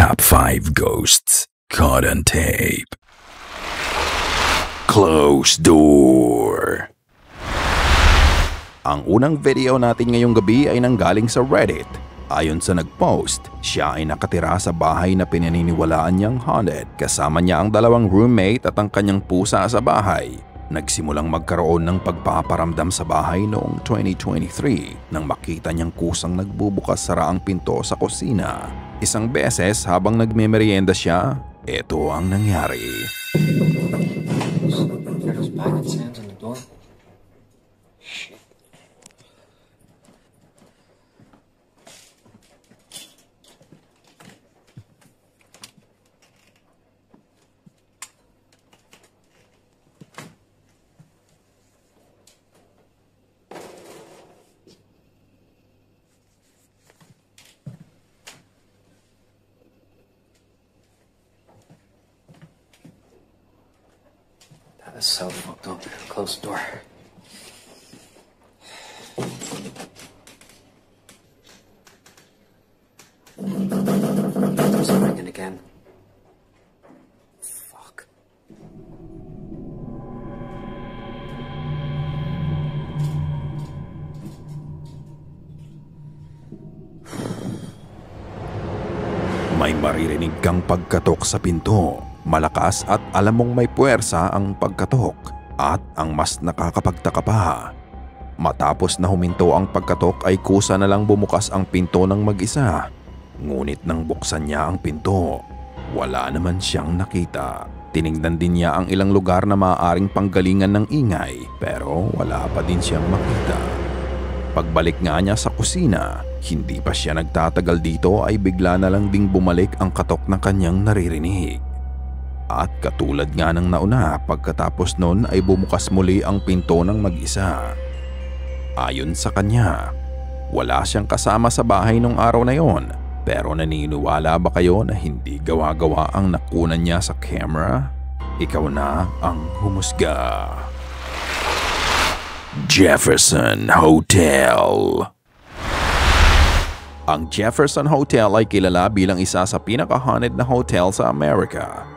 Top 5 Ghosts Caught on Tape. Closed Door. Ang unang video natin ngayong gabi ay nanggaling sa Reddit. Ayon sa nagpost, siya ay nakatira sa bahay na pinaniniwalaan niyang haunted. Kasama niya ang dalawang roommate at ang kanyang pusa sa bahay. Nagsimulang magkaroon ng pagpaparamdam sa bahay noong 2023 nang makita niyang kusang nagbubukas sara ang pinto sa kusina. Isang beses habang nagmemeryenda siya, ito ang nangyari. That is so fucked up. Close the door. Doors are ringing again. Fuck. May maririnig kang pagkatok sa pinto. Malakas at alam mong may puwersa ang pagkatok at ang mas nakakapagtaka pa. Matapos na huminto ang pagkatok ay kusa na lang bumukas ang pinto ng mag-isa. Ngunit nang buksan niya ang pinto, wala naman siyang nakita. Tiningnan din niya ang ilang lugar na maaaring panggalingan ng ingay pero wala pa din siyang makita. Pagbalik nga niya sa kusina, hindi pa siya nagtatagal dito ay bigla na lang ding bumalik ang katok na kanyang naririnig. At katulad nga ng nauna, pagkatapos nun ay bumukas muli ang pinto ng mag-isa. Ayon sa kanya, wala siyang kasama sa bahay nung araw na yon. Pero naniniwala ba kayo na hindi gawa-gawa ang nakunan niya sa camera? Ikaw na ang humusga. Jefferson Hotel. Ang Jefferson Hotel ay kilala bilang isa sa pinaka-haunted na hotel sa Amerika.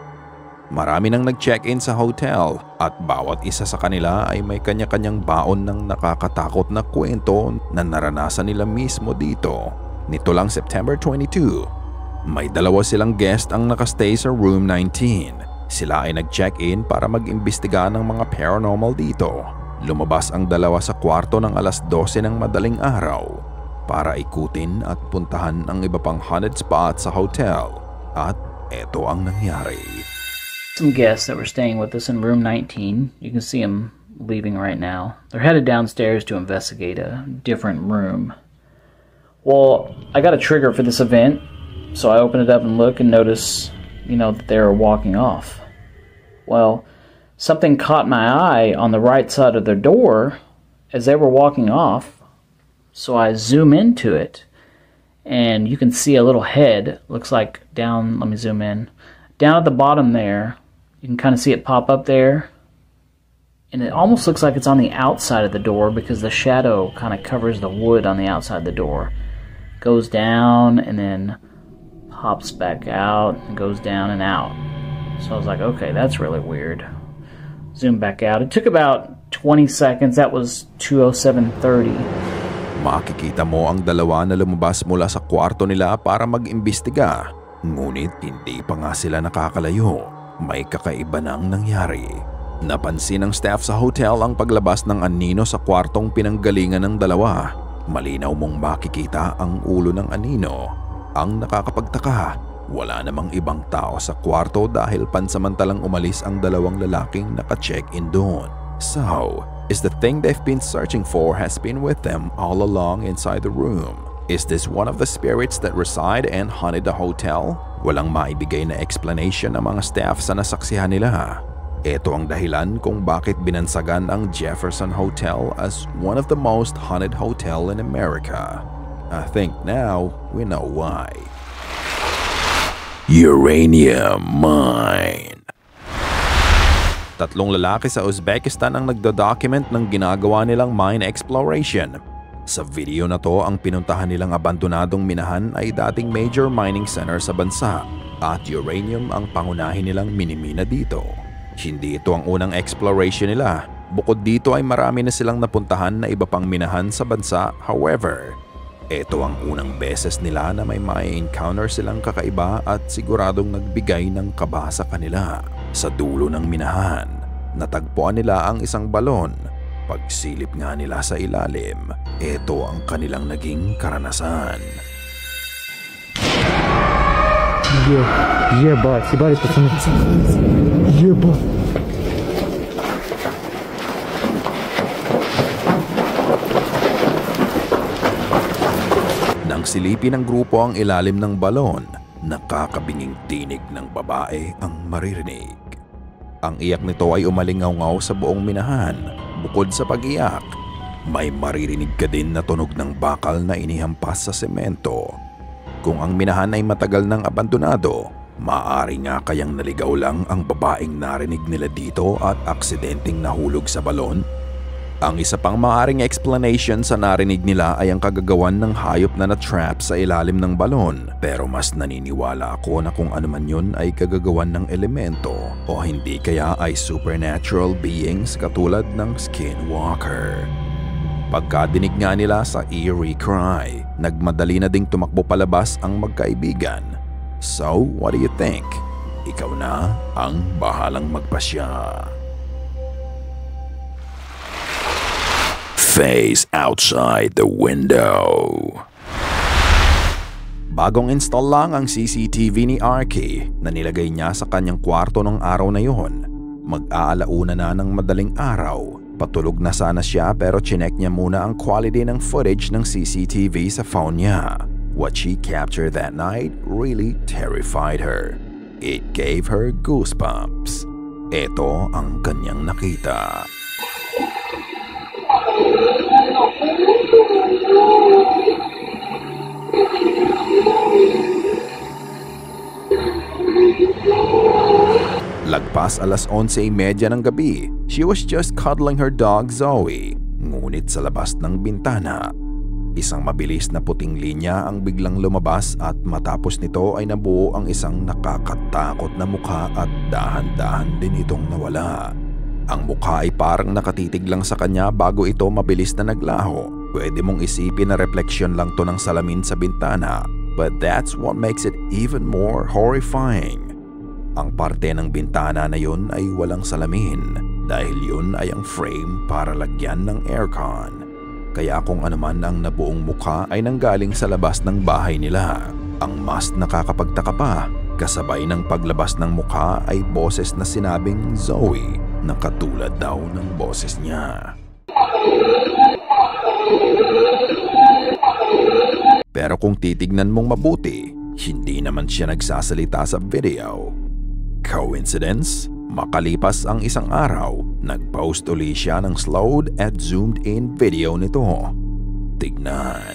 Marami nang nag-check-in sa hotel at bawat isa sa kanila ay may kanya-kanyang baon ng nakakatakot na kwento na naranasan nila mismo dito. Nito lang September 22, may dalawa silang guest ang nakastay sa room 19. Sila ay nag-check-in para mag-imbestiga ng mga paranormal dito. Lumabas ang dalawa sa kwarto ng alas 12 ng madaling araw para ikutin at puntahan ang iba pang haunted spot sa hotel. At eto ang nangyari. Some guests that were staying with us in room 19. You can see them leaving right now. They're headed downstairs to investigate a different room. Well, I got a trigger for this event, so I open it up and look and notice, that they're walking off. Well, something caught my eye on the right side of their door as they were walking off, so I zoom into it, and you can see a little head. Looks like down, let me zoom in. Down at the bottom there, you can kind of see it pop up there. And it almost looks like it's on the outside of the door because the shadow kind of covers the wood on the outside of the door. Goes down and then pops back out and goes down and out. So I was like, okay, that's really weird. Zoom back out. It took about 20 seconds. That was 2:07:30. Makikita mo ang dalawa na lumabas mula sa kwarto nila para mag-imbestiga. Ngunit hindi pa nga sila nakakalayo. May kakaiba nang nangyari. Napansin ng staff sa hotel ang paglabas ng anino sa kwartong pinanggalingan ng dalawa. Malinaw mong makikita ang ulo ng anino. Ang nakakapagtaka, wala namang ibang tao sa kwarto dahil pansamantalang umalis ang dalawang lalaking naka-check-in doon. So, is the thing they've been searching for has been with them all along inside the room? Is this one of the spirits that reside and haunted the hotel? Walang maibigay na explanation ng mga staff sa nasaksihan nila. Ito ang dahilan kung bakit binansagan ang Jefferson Hotel as one of the most haunted hotel in America. I think now we know why. Uranium Mine. Tatlong lalaki sa Uzbekistan ang nagdo-document ng ginagawa nilang mine exploration. Sa video na to, ang pinuntahan nilang abandonadong minahan ay dating major mining center sa bansa at uranium ang pangunahin nilang minimina dito. Hindi ito ang unang exploration nila. Bukod dito ay marami na silang napuntahan na iba pang minahan sa bansa. However, ito ang unang beses nila na may ma-encounter silang kakaiba at siguradong nagbigay ng kaba sa kanila. Sa dulo ng minahan, natagpuan nila ang isang balon. Pagsilip nga nila sa ilalim, ito ang kanilang naging karanasan. Ебать, пацаны. Ебать. Nang silipin ng grupo ang ilalim ng balon, nakakabinging tinig ng babae ang maririnig. Ang iyak nito ay umalingaw-ngaw sa buong minahan. Bukod sa pag-iyak, may maririnig ka din na tunog ng bakal na inihampas sa semento. Kung ang minahan ay matagal nang abandonado, maaari nga kayang naligaw lang ang babaeng narinig nila dito at aksidenteng nahulog sa balon. Ang isa pang maaaring explanation sa narinig nila ay ang kagagawan ng hayop na na-trap sa ilalim ng balon. Pero mas naniniwala ako na kung ano man yun ay kagagawan ng elemento o hindi kaya ay supernatural beings katulad ng skinwalker. Pagkadinig nga nila sa eerie cry, nagmadali na ding tumakbo palabas ang magkaibigan. So, what do you think? Ikaw na ang bahalang magpasya. Face outside the window. Bagong install lang ang CCTV ni Arky na nilagay niya sa kanyang kwarto ng araw na yon. Mag-aalauna na ng madaling araw. Patulog na sana siya pero chinek niya muna ang quality ng footage ng CCTV sa phone niya. What she captured that night really terrified her. It gave her goosebumps. Ito ang kanyang nakita. Lagpas alas 11:30 ng gabi, she was just cuddling her dog Zoe. Ngunit sa labas ng bintana, isang mabilis na puting linya ang biglang lumabas at matapos nito ay nabuo ang isang nakakatakot na mukha at dahan-dahan din itong nawala. Ang mukha ay parang nakatitig lang sa kanya bago ito mabilis na naglaho. Pwede mong isipin na refleksyon lang to ng salamin sa bintana, but that's what makes it even more horrifying. Ang parte ng bintana na yun ay walang salamin dahil yun ay ang frame para lagyan ng aircon. Kaya kung anuman ang nabuong mukha ay nanggaling sa labas ng bahay nila. Ang mas nakakapagtaka pa, kasabay ng paglabas ng mukha ay boses na sinabing Zoe na katulad daw ng boses niya. Pero kung titignan mong mabuti, hindi naman siya nagsasalita sa video. Coincidence? Makalipas ang isang araw, nag-post uli siya ng slowed at zoomed in video nito. Tignan.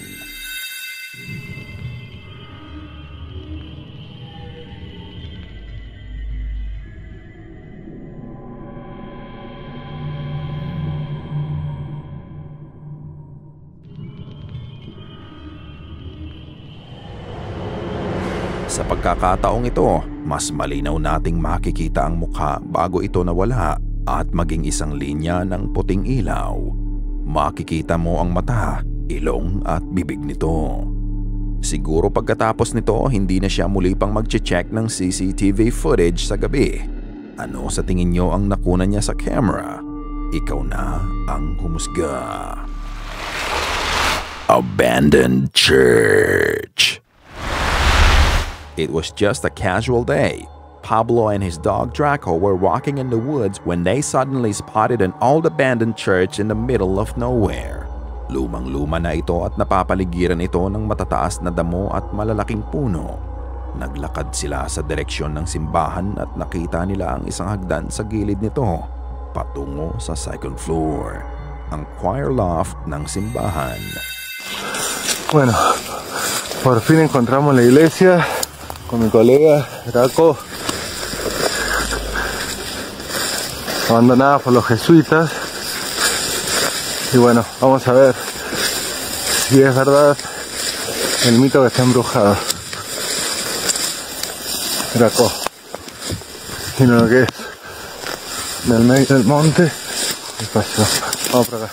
Sa pagkakataong ito, mas malinaw nating makikita ang mukha bago ito nawala at maging isang linya ng puting ilaw. Makikita mo ang mata, ilong at bibig nito. Siguro pagkatapos nito, hindi na siya muli pang mag-check ng CCTV footage sa gabi. Ano sa tingin nyo ang nakuna niya sa camera? Ikaw na ang humusga. Abandoned church. It was just a casual day. Pablo and his dog Draco were walking in the woods when they suddenly spotted an old abandoned church in the middle of nowhere. Lumang-luma na ito at napapaligiran ito ng matataas na damo at malalaking puno. Naglakad sila sa direksyon ng simbahan at nakita nila ang isang hagdan sa gilid nito, patungo sa second floor, ang choir loft ng simbahan. Bueno, por fin encontramos la iglesia con mi colega Draco, abandonada por los jesuitas. Y bueno, vamos a ver si es verdad el mito que está embrujado. Draco. Sino lo que es del medio del monte. ¿Qué pasó? Vamos por acá.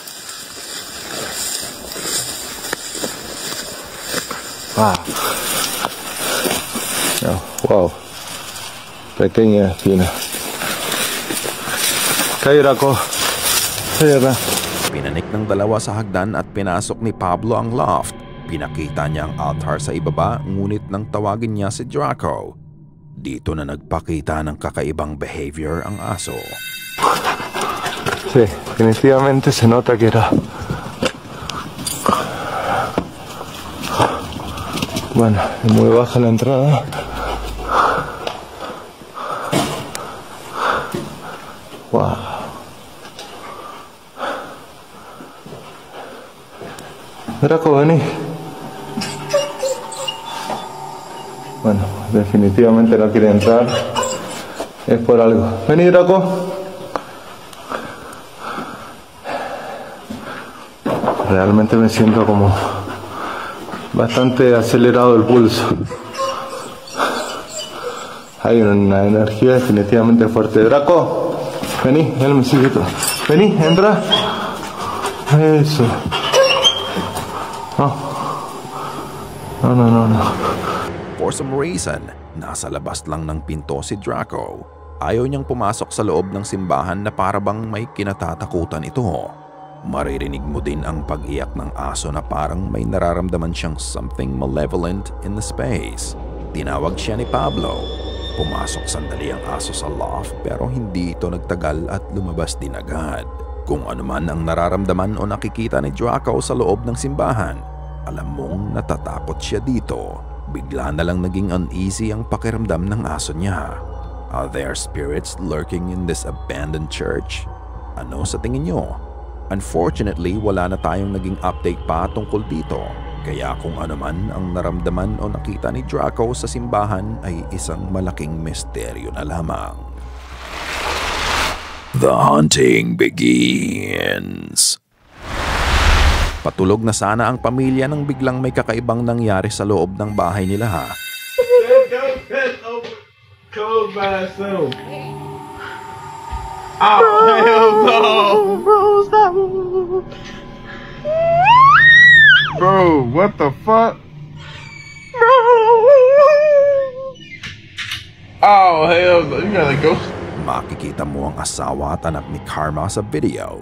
Wow. Pequeña espina. Kayo, Draco. Kayo ka. Pinanik ng dalawa sa hagdan at pinasok ni Pablo ang loft. Pinakita niya ang altar sa ibaba, ngunit nang tawagin niya si Draco, dito na nagpakita ng kakaibang behavior ang aso. Sí, definitivamente se nota que era. Bueno, es muy baja la entrada. Wow. Draco, vení. Bueno, definitivamente no quiere entrar. Es por algo. Vení, Draco. Realmente me siento como bastante acelerado el pulso. Hay una energía definitivamente fuerte. Draco, vení, él me sigue todo. Vení, entra. Eso. No. For some reason, nasa labas lang ng pinto si Draco. Ayaw niyang pumasok sa loob ng simbahan na parabang may kinatatakutan ito. Maririnig mo din ang pag-iyak ng aso na parang may nararamdaman siyang something malevolent in the space. Tinawag siya ni Pablo. Pumasok sandali ang aso sa loft pero hindi ito nagtagal at lumabas din agad. Kung ano man ang nararamdaman o nakikita ni Draco sa loob ng simbahan, alam mong natatakot siya dito. Bigla na lang naging uneasy ang pakiramdam ng aso niya. Are there spirits lurking in this abandoned church? Ano sa tingin niyo? Unfortunately, wala na tayong naging update pa tungkol dito. Kaya kung ano man ang naramdaman o nakita ni Draco sa simbahan ay isang malaking misteryo na lamang. The hunting begins. Patulog na sana ang pamilya nang biglang may kakaibang nangyari sa loob ng bahay nila. Close by itself. Oh, hell no! Bro, what the fuck? Oh, hell no. You gotta go. Makikita mo ang asawa at anak ni Karma sa video.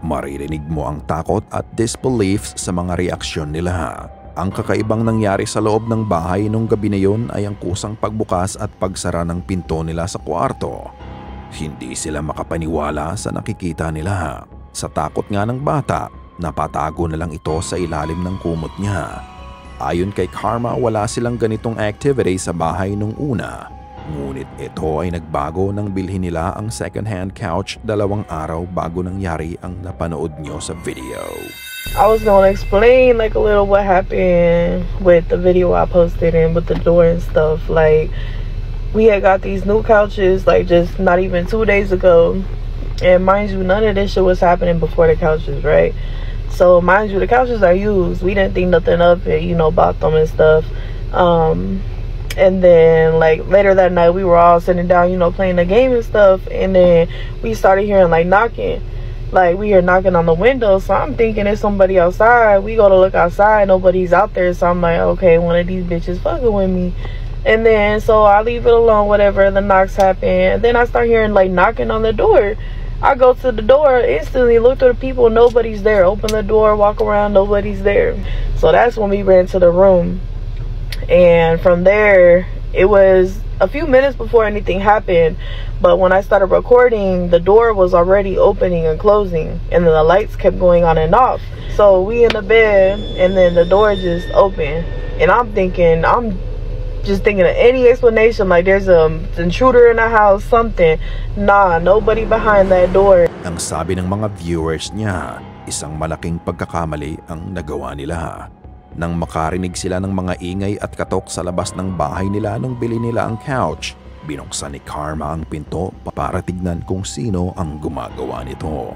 Maririnig mo ang takot at disbelief sa mga reaksyon nila. Ang kakaibang nangyari sa loob ng bahay nung gabi na yun ay ang kusang pagbukas at pagsara ng pinto nila sa kwarto. Hindi sila makapaniwala sa nakikita nila. Sa takot nga ng bata, napatago na lang ito sa ilalim ng kumot niya. Ayon kay Karma, wala silang ganitong activity sa bahay nung una. Ngunit ito ay nagbago nang bilhin nila ang second-hand couch 2 araw bago nangyari ang napanood nyo sa video. I was gonna explain like a little what happened with the video I posted and with the door and stuff. Like, we had got these new couches like just not even 2 days ago. And mind you, none of this shit was happening before the couches, right? So mind you, the couches are used. We didn't think nothing of it, you know, bought them and stuff. And then like later that night we were all sitting down, you know, playing the game and stuff, and then we started hearing like knocking. Like we hear knocking on the window, so I'm thinking it's somebody outside. We go to look outside, nobody's out there, so I'm like, okay, one of these bitches fucking with me. And then so I leave it alone, whatever, the knocks happen, and then I start hearing like knocking on the door. I go to the door, instantly look to the people, nobody's there. Open the door, walk around, nobody's there. So that's when we ran to the room. And from there, it was a few minutes before anything happened, but when I started recording, the door was already opening and closing, and then the lights kept going on and off. So we in the bed, and then the door just opened, and I'm just thinking of any explanation, like there's an intruder in the house, something. Nah, nobody behind that door. Ang sabi ng mga viewers niya, isang malaking pagkakamali ang nagawa nila. Nang makarinig sila ng mga ingay at katok sa labas ng bahay nila nung bili nila ang couch, binuksan ni Karma ang pinto para tignan kung sino ang gumagawa nito.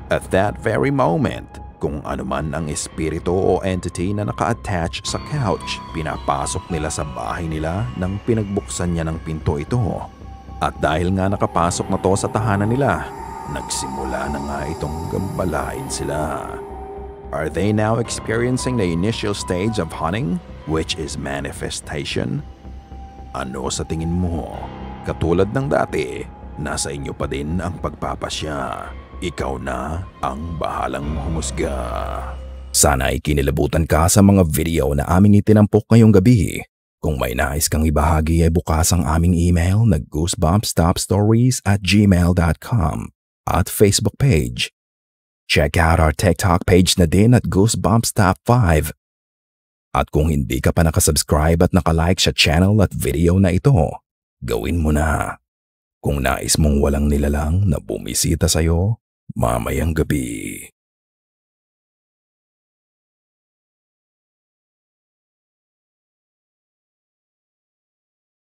At that very moment, Kung anuman ang espiritu o entity na naka-attach sa couch, pinapasok nila sa bahay nila nang pinagbuksan niya ng pinto ito. At dahil nga nakapasok na to sa tahanan nila, nagsimula na nga itong gambalain sila. Are they now experiencing the initial stage of haunting, which is manifestation? Ano sa tingin mo? Katulad ng dati, nasa inyo pa din ang pagpapasya. Ikaw na ang bahalang humusga. Sana ay kinilabutan ka sa mga video na aming itinampok ngayong gabi. Kung may nais kang ibahagi ay bukas ang aming email na goosebumpstopstories@gmail.com at Facebook page. Check out our TikTok page na din at goosebumpstop5. At kung hindi ka pa nakasubscribe at nakalike sa channel at video na ito, gawin mo na. Kung nais mong walang nilalang na bumisita sa'yo mamayang gabi.